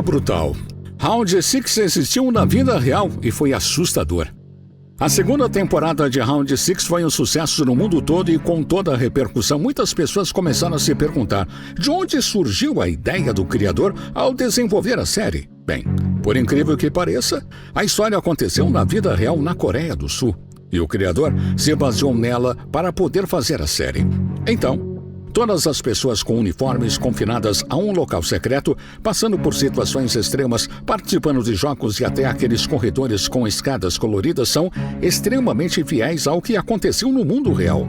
era brutal. Round 6 existiu na vida real e foi assustador. A segunda temporada de Round 6 foi um sucesso no mundo todo e com toda a repercussão, muitas pessoas começaram a se perguntar de onde surgiu a ideia do criador ao desenvolver a série. Bem, por incrível que pareça, a história aconteceu na vida real na Coreia do Sul e o criador se baseou nela para poder fazer a série. Então, todas as pessoas com uniformes confinadas a um local secreto, passando por situações extremas, participando de jogos e até aqueles corredores com escadas coloridas são extremamente fiéis ao que aconteceu no mundo real.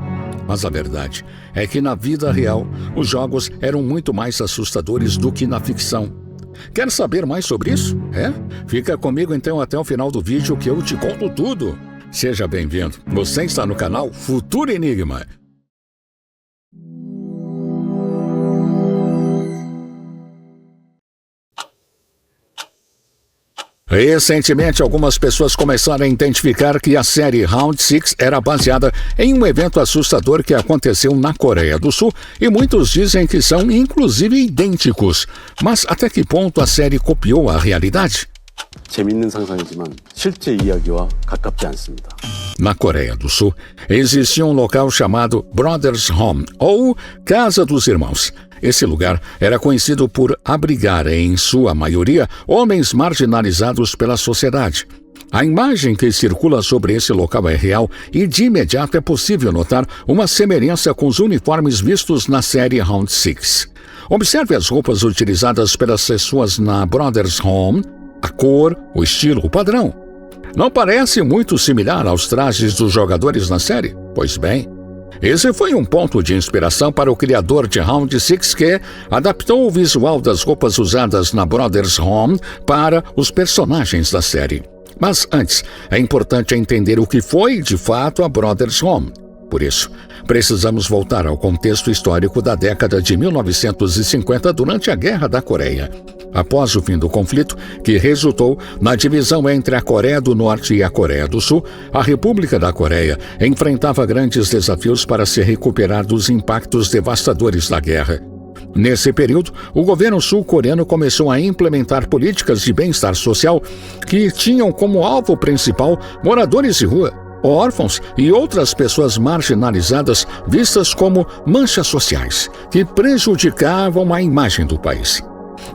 Mas a verdade é que na vida real, os jogos eram muito mais assustadores do que na ficção. Quer saber mais sobre isso? Fica comigo então até o final do vídeo que eu te conto tudo. Seja bem-vindo. Você está no canal Futuro Enigma. Recentemente, algumas pessoas começaram a identificar que a série Round 6 era baseada em um evento assustador que aconteceu na Coreia do Sul e muitos dizem que são inclusive idênticos. Mas até que ponto a série copiou a realidade? 재밌는 상상이지만 실제 이야기와 가깝지 않습니다. Na Coreia do Sul, existia um local chamado Brothers Home, ou Casa dos Irmãos. Esse lugar era conhecido por abrigar, em sua maioria, homens marginalizados pela sociedade. A imagem que circula sobre esse local é real e de imediato é possível notar uma semelhança com os uniformes vistos na série Round 6. Observe as roupas utilizadas pelas pessoas na Brothers Home, a cor, o estilo, o padrão. Não parece muito similar aos trajes dos jogadores na série? Pois bem, esse foi um ponto de inspiração para o criador de Round 6 que adaptou o visual das roupas usadas na Brothers Home para os personagens da série. Mas antes, é importante entender o que foi de fato a Brothers Home. Por isso, precisamos voltar ao contexto histórico da década de 1950 durante a Guerra da Coreia. Após o fim do conflito, que resultou na divisão entre a Coreia do Norte e a Coreia do Sul, a República da Coreia enfrentava grandes desafios para se recuperar dos impactos devastadores da guerra. Nesse período, o governo sul-coreano começou a implementar políticas de bem-estar social que tinham como alvo principal moradores de rua, órfãos e outras pessoas marginalizadas vistas como manchas sociais, que prejudicavam a imagem do país.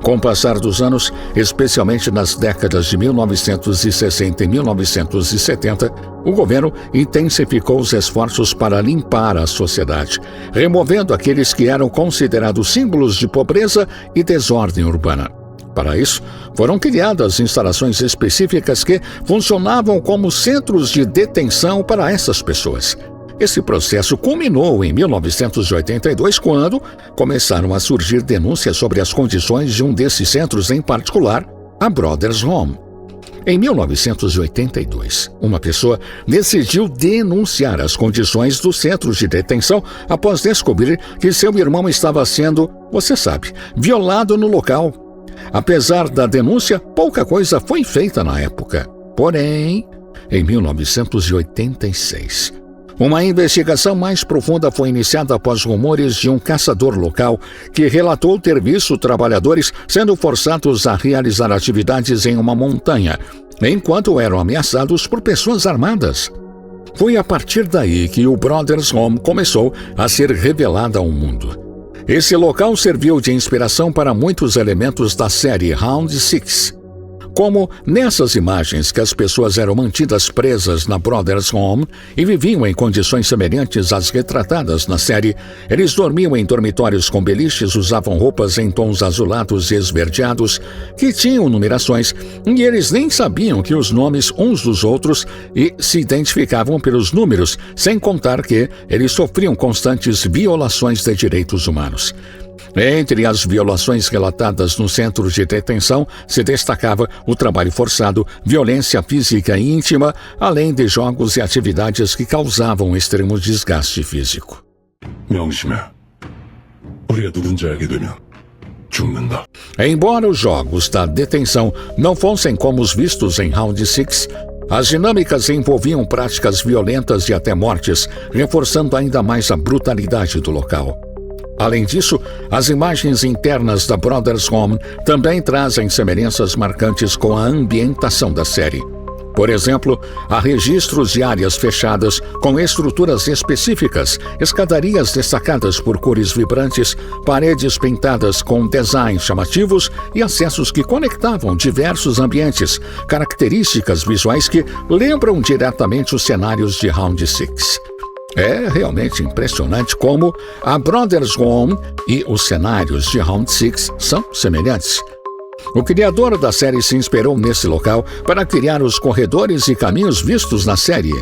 Com o passar dos anos, especialmente nas décadas de 1960 e 1970, o governo intensificou os esforços para limpar a sociedade, removendo aqueles que eram considerados símbolos de pobreza e desordem urbana. Para isso, foram criadas instalações específicas que funcionavam como centros de detenção para essas pessoas. Esse processo culminou em 1982, quando começaram a surgir denúncias sobre as condições de um desses centros em particular, a Brothers Home. Em 1982, uma pessoa decidiu denunciar as condições dos centros de detenção após descobrir que seu irmão estava sendo, você sabe, violado no local. Apesar da denúncia, pouca coisa foi feita na época. Porém, em 1986, uma investigação mais profunda foi iniciada após rumores de um caçador local que relatou ter visto trabalhadores sendo forçados a realizar atividades em uma montanha, enquanto eram ameaçados por pessoas armadas. Foi a partir daí que o Brothers Home começou a ser revelada ao mundo. Esse local serviu de inspiração para muitos elementos da série Round 6. Como nessas imagens que as pessoas eram mantidas presas na Brothers Home e viviam em condições semelhantes às retratadas na série, eles dormiam em dormitórios com beliches, usavam roupas em tons azulados e esverdeados, que tinham numerações, e eles nem sabiam que os nomes uns dos outros e se identificavam pelos números, sem contar que eles sofriam constantes violações de direitos humanos. Entre as violações relatadas no centro de detenção, se destacava o trabalho forçado, violência física e íntima, além de jogos e atividades que causavam extremo desgaste físico. 명심해. 우리가 누군지 알게 되면 죽는다. Embora os jogos da detenção não fossem como os vistos em Round 6, as dinâmicas envolviam práticas violentas e até mortes, reforçando ainda mais a brutalidade do local. Além disso, as imagens internas da Brothers Home também trazem semelhanças marcantes com a ambientação da série. Por exemplo, há registros de áreas fechadas com estruturas específicas, escadarias destacadas por cores vibrantes, paredes pintadas com designs chamativos e acessos que conectavam diversos ambientes, características visuais que lembram diretamente os cenários de Round 6. É realmente impressionante como a Brothers Home e os cenários de Round 6 são semelhantes. O criador da série se inspirou nesse local para criar os corredores e caminhos vistos na série.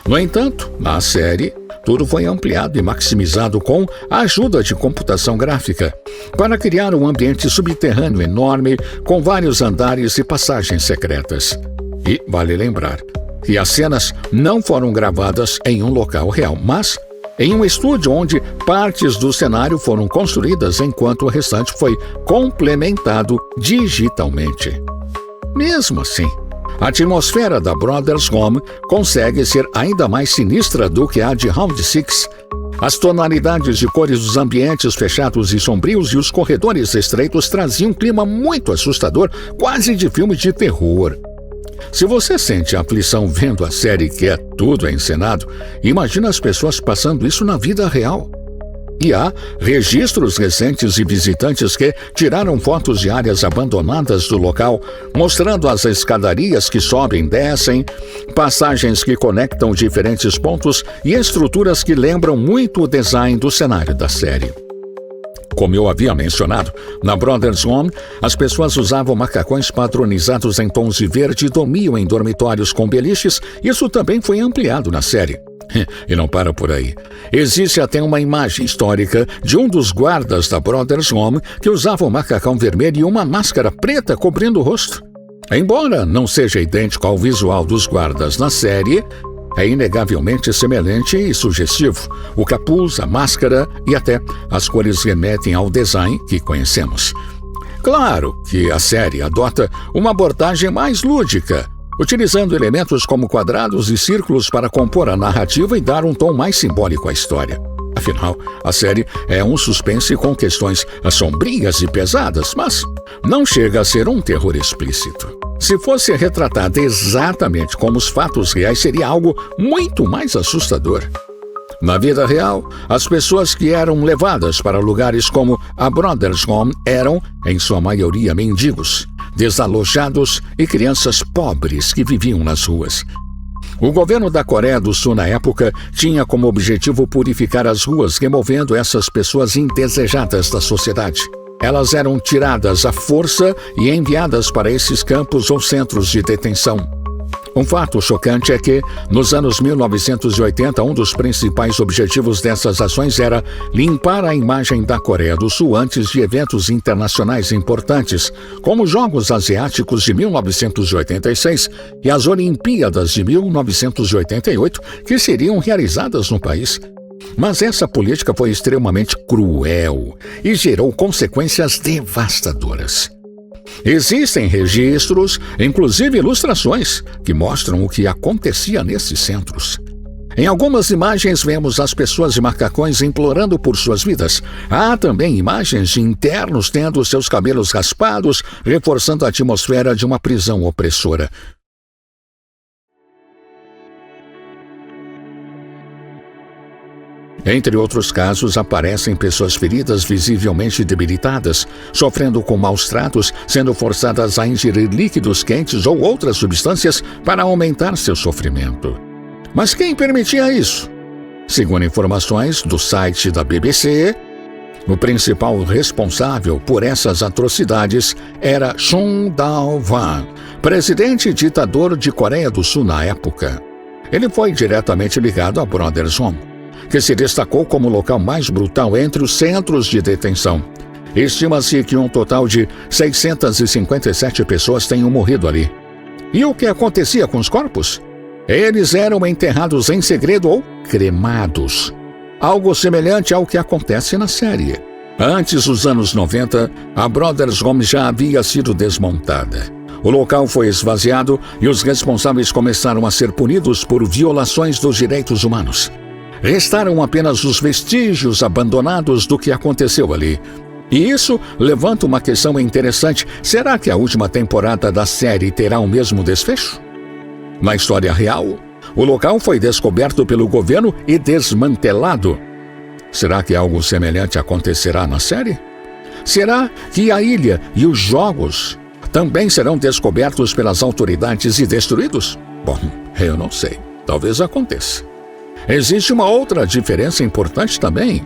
No entanto, na série, tudo foi ampliado e maximizado com a ajuda de computação gráfica, para criar um ambiente subterrâneo enorme com vários andares e passagens secretas. E vale lembrar que as cenas não foram gravadas em um local real, mas em um estúdio onde partes do cenário foram construídas enquanto o restante foi complementado digitalmente. Mesmo assim, a atmosfera da Brothers Home consegue ser ainda mais sinistra do que a de Round 6. As tonalidades de cores dos ambientes fechados e sombrios e os corredores estreitos traziam um clima muito assustador, quase de filme de terror. Se você sente aflição vendo a série que é tudo encenado, imagina as pessoas passando isso na vida real. E há registros recentes de visitantes que tiraram fotos de áreas abandonadas do local, mostrando as escadarias que sobem e descem, passagens que conectam diferentes pontos e estruturas que lembram muito o design do cenário da série. Como eu havia mencionado, na Brothers Home, as pessoas usavam macacões padronizados em tons de verde e dormiam em dormitórios com beliches. Isso também foi ampliado na série. E não para por aí. Existe até uma imagem histórica de um dos guardas da Brothers Home que usava um macacão vermelho e uma máscara preta cobrindo o rosto. Embora não seja idêntico ao visual dos guardas na série, é inegavelmente semelhante e sugestivo. O capuz, a máscara e até as cores remetem ao design que conhecemos. Claro que a série adota uma abordagem mais lúdica, utilizando elementos como quadrados e círculos para compor a narrativa e dar um tom mais simbólico à história. Afinal, a série é um suspense com questões sombrias e pesadas, mas não chega a ser um terror explícito. Se fosse retratada exatamente como os fatos reais, seria algo muito mais assustador. Na vida real, as pessoas que eram levadas para lugares como a Brothers Home eram, em sua maioria, mendigos, desalojados e crianças pobres que viviam nas ruas. O governo da Coreia do Sul, na época, tinha como objetivo purificar as ruas, removendo essas pessoas indesejadas da sociedade. Elas eram tiradas à força e enviadas para esses campos ou centros de detenção. Um fato chocante é que, nos anos 1980, um dos principais objetivos dessas ações era limpar a imagem da Coreia do Sul antes de eventos internacionais importantes, como os Jogos Asiáticos de 1986 e as Olimpíadas de 1988, que seriam realizadas no país. Mas essa política foi extremamente cruel e gerou consequências devastadoras. Existem registros, inclusive ilustrações, que mostram o que acontecia nesses centros. Em algumas imagens vemos as pessoas de macacões implorando por suas vidas. Há também imagens de internos tendo seus cabelos raspados, reforçando a atmosfera de uma prisão opressora. Entre outros casos, aparecem pessoas feridas visivelmente debilitadas, sofrendo com maus tratos, sendo forçadas a ingerir líquidos quentes ou outras substâncias para aumentar seu sofrimento. Mas quem permitia isso? Segundo informações do site da BBC, o principal responsável por essas atrocidades era Chung Dao-hwan, presidente e ditador de Coreia do Sul na época. Ele foi diretamente ligado à Brothers Home, que se destacou como o local mais brutal entre os centros de detenção. Estima-se que um total de 657 pessoas tenham morrido ali. E o que acontecia com os corpos? Eles eram enterrados em segredo ou cremados. Algo semelhante ao que acontece na série. Antes dos anos 90, a Brothers Home já havia sido desmontada. O local foi esvaziado e os responsáveis começaram a ser punidos por violações dos direitos humanos. Restaram apenas os vestígios abandonados do que aconteceu ali. E isso levanta uma questão interessante. Será que a última temporada da série terá o mesmo desfecho? Na história real, o local foi descoberto pelo governo e desmantelado. Será que algo semelhante acontecerá na série? Será que a ilha e os jogos também serão descobertos pelas autoridades e destruídos? Bom, eu não sei. Talvez aconteça. Existe uma outra diferença importante também.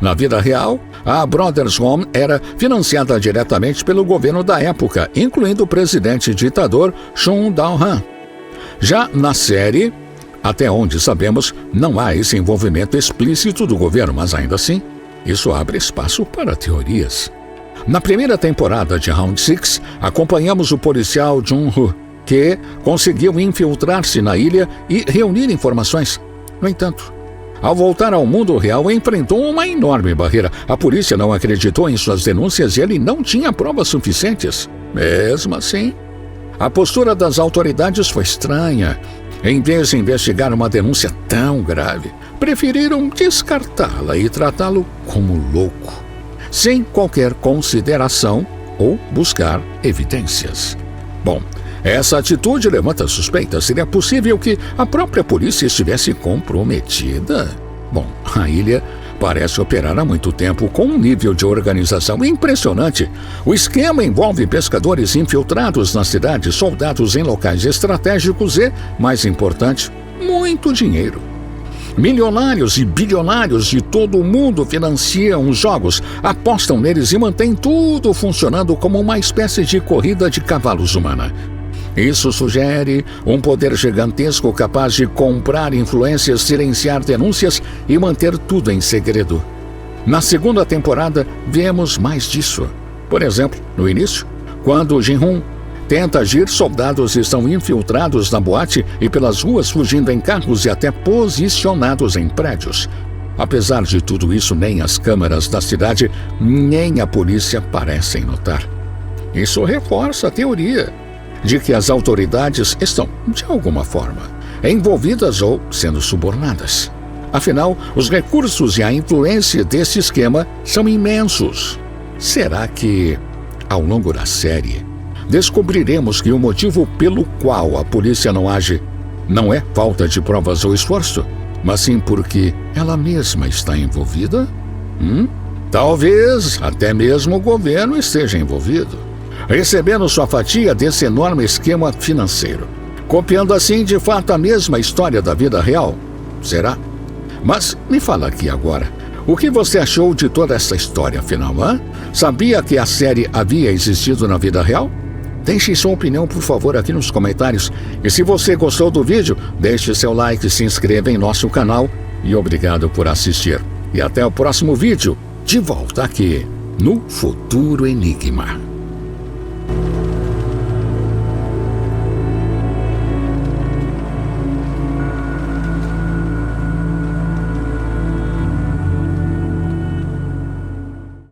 Na vida real, a Brothers Home era financiada diretamente pelo governo da época, incluindo o presidente ditador Chun Doo-han. Já na série, até onde sabemos, não há esse envolvimento explícito do governo, mas ainda assim, isso abre espaço para teorias. Na primeira temporada de Round 6, acompanhamos o policial Jun-ho, que conseguiu infiltrar-se na ilha e reunir informações. No entanto, ao voltar ao mundo real, enfrentou uma enorme barreira. A polícia não acreditou em suas denúncias e ele não tinha provas suficientes. Mesmo assim, a postura das autoridades foi estranha. Em vez de investigar uma denúncia tão grave, preferiram descartá-la e tratá-lo como louco, sem qualquer consideração ou buscar evidências. Bom, essa atitude levanta suspeitas. Seria possível que a própria polícia estivesse comprometida? Bom, a ilha parece operar há muito tempo com um nível de organização impressionante. O esquema envolve pescadores infiltrados na cidade, soldados em locais estratégicos e, mais importante, muito dinheiro. Milionários e bilionários de todo o mundo financiam os jogos, apostam neles e mantêm tudo funcionando como uma espécie de corrida de cavalos humana. Isso sugere um poder gigantesco capaz de comprar influências, silenciar denúncias e manter tudo em segredo. Na segunda temporada, vemos mais disso. Por exemplo, no início, quando Jin-hoon tenta agir, soldados estão infiltrados na boate e pelas ruas fugindo em carros e até posicionados em prédios. Apesar de tudo isso, nem as câmeras da cidade, nem a polícia parecem notar. Isso reforça a teoria de que as autoridades estão, de alguma forma, envolvidas ou sendo subornadas. Afinal, os recursos e a influência desse esquema são imensos. Será que, ao longo da série, descobriremos que o motivo pelo qual a polícia não age não é falta de provas ou esforço, mas sim porque ela mesma está envolvida? Talvez até mesmo o governo esteja envolvido, recebendo sua fatia desse enorme esquema financeiro, copiando assim de fato a mesma história da vida real. Será? Mas me fala aqui agora, o que você achou de toda essa história afinal, hã? Sabia que a série havia existido na vida real? Deixe sua opinião, por favor, aqui nos comentários. E se você gostou do vídeo, deixe seu like, se inscreva em nosso canal e obrigado por assistir. E até o próximo vídeo, de volta aqui no Futuro Enigma.